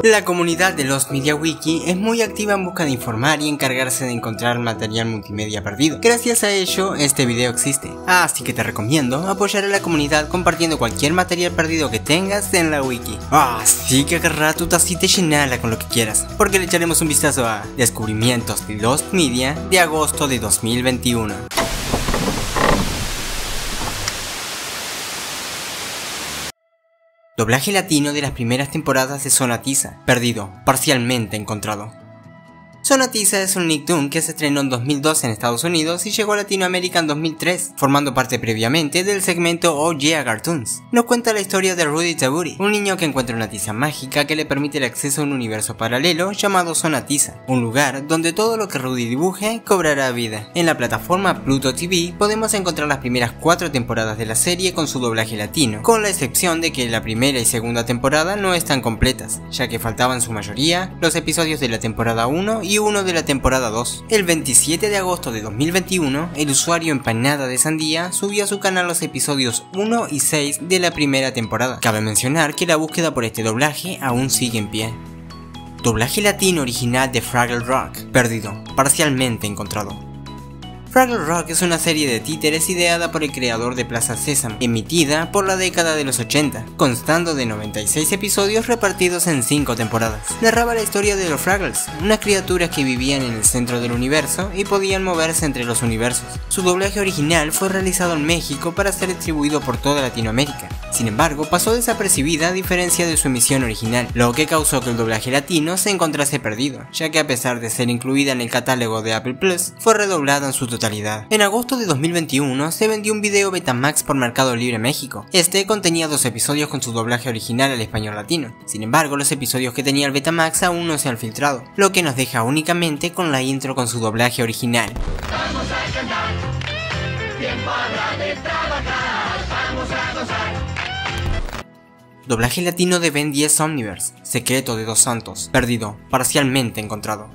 La comunidad de Lost Media Wiki es muy activa en busca de informar y encargarse de encontrar material multimedia perdido. Gracias a ello, este video existe. Así que te recomiendo apoyar a la comunidad compartiendo cualquier material perdido que tengas en la wiki. Así que agarra tu tacita y llenala con lo que quieras, porque le echaremos un vistazo a Descubrimientos de Lost Media de agosto de 2021. Doblaje latino de las primeras temporadas de Sonatiza, perdido, parcialmente encontrado. Sonatiza es un Nicktoon que se estrenó en 2012 en Estados Unidos y llegó a Latinoamérica en 2003, formando parte previamente del segmento Oh Yeah Cartoons. Nos cuenta la historia de Rudy Taburi, un niño que encuentra una tiza mágica que le permite el acceso a un universo paralelo llamado Sonatiza, un lugar donde todo lo que Rudy dibuje cobrará vida. En la plataforma Pluto TV podemos encontrar las primeras 4 temporadas de la serie con su doblaje latino, con la excepción de que la primera y segunda temporada no están completas, ya que faltaban su mayoría los episodios de la temporada 1 y uno de la temporada 2. El 27 de agosto de 2021, el usuario Empanada de Sandía subió a su canal los episodios 1 y 6 de la primera temporada. Cabe mencionar que la búsqueda por este doblaje aún sigue en pie. Doblaje latino original de Fraggle Rock, perdido, parcialmente encontrado. Fraggle Rock es una serie de títeres ideada por el creador de Plaza Sésamo, emitida por la década de los 80, constando de 96 episodios repartidos en 5 temporadas. Narraba la historia de los Fraggles, unas criaturas que vivían en el centro del universo y podían moverse entre los universos. Su doblaje original fue realizado en México para ser distribuido por toda Latinoamérica. Sin embargo, pasó desapercibida a diferencia de su emisión original, lo que causó que el doblaje latino se encontrase perdido, ya que a pesar de ser incluida en el catálogo de Apple Plus, fue redoblada en su totalidad. En agosto de 2021 se vendió un video Betamax por Mercado Libre México. Este contenía 2 episodios con su doblaje original al español latino. Sin embargo, los episodios que tenía el Betamax aún no se han filtrado, lo que nos deja únicamente con la intro con su doblaje original. Vamos a cantar, tiempo habrá de trabajar, vamos a gozar. Doblaje latino de Ben 10 Omniverse, Secreto de Dos Santos, perdido, parcialmente encontrado.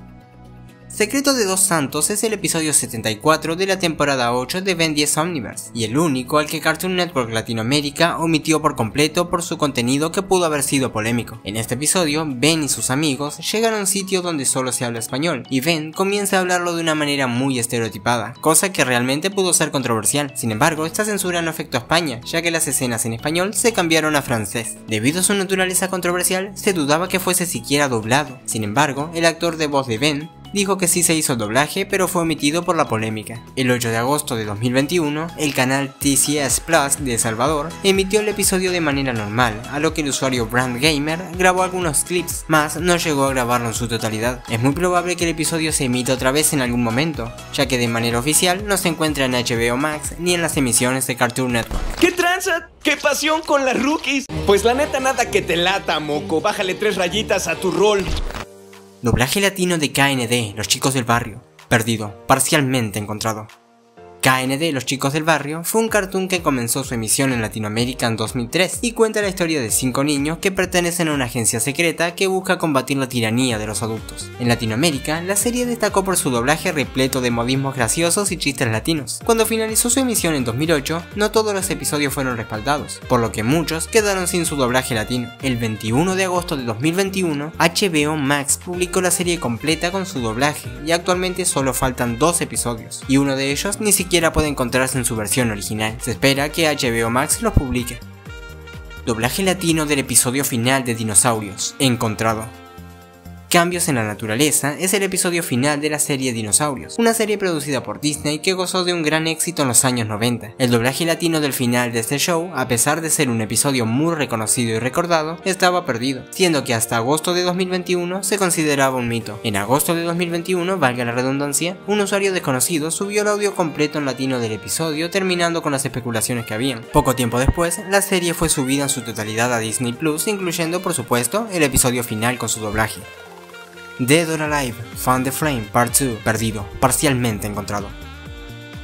Secreto de Dos Santos es el episodio 74 de la temporada 8 de Ben 10 Omniverse, y el único al que Cartoon Network Latinoamérica omitió por completo por su contenido que pudo haber sido polémico. En este episodio, Ben y sus amigos llegan a un sitio donde solo se habla español, y Ben comienza a hablarlo de una manera muy estereotipada, cosa que realmente pudo ser controversial. Sin embargo, esta censura no afectó a España, ya que las escenas en español se cambiaron a francés. Debido a su naturaleza controversial, se dudaba que fuese siquiera doblado. Sin embargo, el actor de voz de Ben dijo que sí se hizo el doblaje, pero fue omitido por la polémica. El 8 de agosto de 2021, el canal TCS Plus de El Salvador emitió el episodio de manera normal, a lo que el usuario Brand Gamer grabó algunos clips, más no llegó a grabarlo en su totalidad. Es muy probable que el episodio se emita otra vez en algún momento, ya que de manera oficial no se encuentra en HBO Max ni en las emisiones de Cartoon Network. ¿Qué tranza? ¡Qué pasión con las rookies! Pues la neta nada que te lata, moco, bájale 3 rayitas a tu rol. Doblaje latino de KND, Los Chicos del Barrio, perdido, parcialmente encontrado. KND, Los Chicos del Barrio, fue un cartoon que comenzó su emisión en Latinoamérica en 2003 y cuenta la historia de 5 niños que pertenecen a una agencia secreta que busca combatir la tiranía de los adultos. En Latinoamérica, la serie destacó por su doblaje repleto de modismos graciosos y chistes latinos. Cuando finalizó su emisión en 2008, no todos los episodios fueron respaldados, por lo que muchos quedaron sin su doblaje latino. El 21 de agosto de 2021, HBO Max publicó la serie completa con su doblaje y actualmente solo faltan 2 episodios, y uno de ellos ni siquiera puede encontrarse en su versión original. Se espera que HBO Max los publique. Doblaje latino del episodio final de Dinosaurios, encontrado. Cambios en la naturaleza es el episodio final de la serie Dinosaurios, una serie producida por Disney que gozó de un gran éxito en los años 90. El doblaje latino del final de este show, a pesar de ser un episodio muy reconocido y recordado, estaba perdido, siendo que hasta agosto de 2021 se consideraba un mito. En agosto de 2021, valga la redundancia, un usuario desconocido subió el audio completo en latino del episodio, terminando con las especulaciones que habían. Poco tiempo después, la serie fue subida en su totalidad a Disney Plus, incluyendo por supuesto el episodio final con su doblaje. Dead or Alive, Found the Flame, Part 2, perdido, parcialmente encontrado.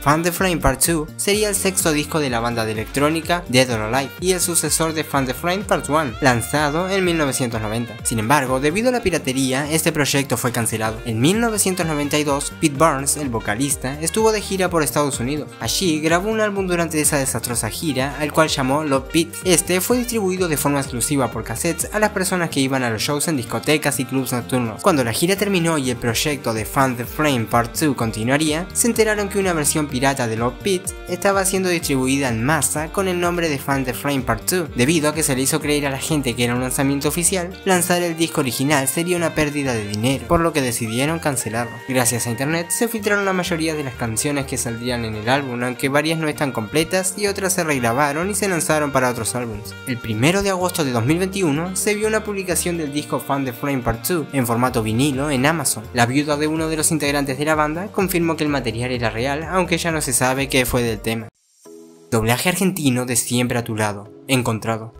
Fan the Flame Part 2 sería el sexto disco de la banda de electrónica Dead or Alive y el sucesor de Fan the Flame Part 1, lanzado en 1990. Sin embargo, debido a la piratería, este proyecto fue cancelado. En 1992, Pete Burns, el vocalista, estuvo de gira por Estados Unidos. Allí grabó un álbum durante esa desastrosa gira, al cual llamó Love Pete. Este fue distribuido de forma exclusiva por cassettes a las personas que iban a los shows en discotecas y clubs nocturnos. Cuando la gira terminó y el proyecto de Fan the Flame Part 2 continuaría, se enteraron que una versión pirata de Love Pete estaba siendo distribuida en masa con el nombre de Fan the Flame Part 2. Debido a que se le hizo creer a la gente que era un lanzamiento oficial, lanzar el disco original sería una pérdida de dinero, por lo que decidieron cancelarlo. Gracias a internet se filtraron la mayoría de las canciones que saldrían en el álbum, aunque varias no están completas y otras se regrabaron y se lanzaron para otros álbumes. El 1 de agosto de 2021 se vio una publicación del disco Fan the Flame Part 2 en formato vinilo en Amazon. La viuda de uno de los integrantes de la banda confirmó que el material era real, aunque ya no se sabe qué fue del tema. Doblaje argentino de Siempre a tu lado, encontrado.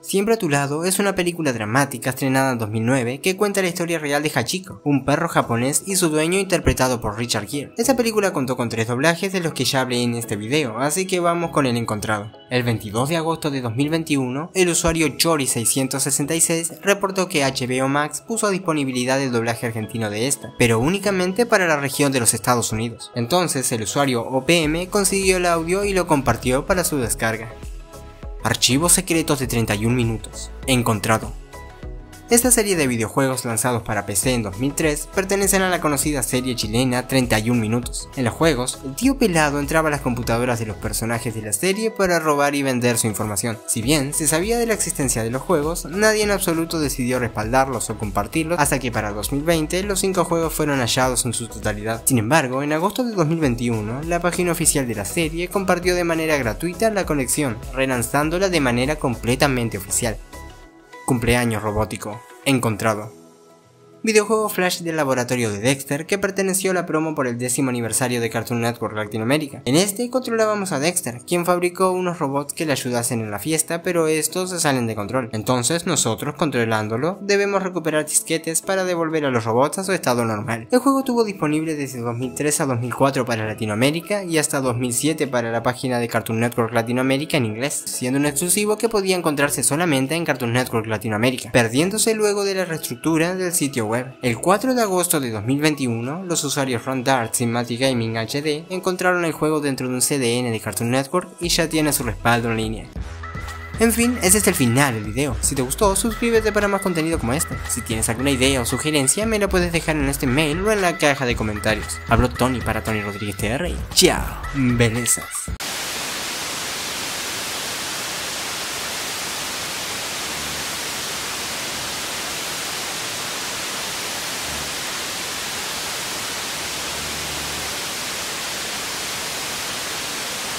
Siempre a tu lado es una película dramática estrenada en 2009 que cuenta la historia real de Hachiko, un perro japonés y su dueño interpretado por Richard Gere. Esta película contó con 3 doblajes de los que ya hablé en este video, así que vamos con el encontrado. El 22 de agosto de 2021, el usuario Chori666 reportó que HBO Max puso a disponibilidad el doblaje argentino de esta, pero únicamente para la región de los Estados Unidos. Entonces el usuario OPM consiguió el audio y lo compartió para su descarga. Archivos secretos de 31 minutos. Encontrado. Esta serie de videojuegos lanzados para PC en 2003 pertenecen a la conocida serie chilena 31 minutos. En los juegos, el tío pelado entraba a las computadoras de los personajes de la serie para robar y vender su información. Si bien se sabía de la existencia de los juegos, nadie en absoluto decidió respaldarlos o compartirlos hasta que para 2020 los 5 juegos fueron hallados en su totalidad. Sin embargo, en agosto de 2021, la página oficial de la serie compartió de manera gratuita la colección, relanzándola de manera completamente oficial. Cumpleaños robótico. Encontrado. Videojuego Flash del laboratorio de Dexter que perteneció a la promo por el 10º aniversario de Cartoon Network Latinoamérica. En este controlábamos a Dexter, quien fabricó unos robots que le ayudasen en la fiesta, pero estos se salen de control. Entonces nosotros, controlándolo, debemos recuperar disquetes para devolver a los robots a su estado normal. El juego estuvo disponible desde 2003 a 2004 para Latinoamérica y hasta 2007 para la página de Cartoon Network Latinoamérica en inglés, siendo un exclusivo que podía encontrarse solamente en Cartoon Network Latinoamérica, perdiéndose luego de la reestructura del sitio web. El 4 de agosto de 2021, los usuarios Ron Darts y Matty Gaming HD encontraron el juego dentro de un CDN de Cartoon Network y ya tiene su respaldo en línea. En fin, ese es el final del video. Si te gustó, suscríbete para más contenido como este. Si tienes alguna idea o sugerencia, me la puedes dejar en este mail o en la caja de comentarios. Hablo Tony para Tony Rodríguez TR y chao, belezas.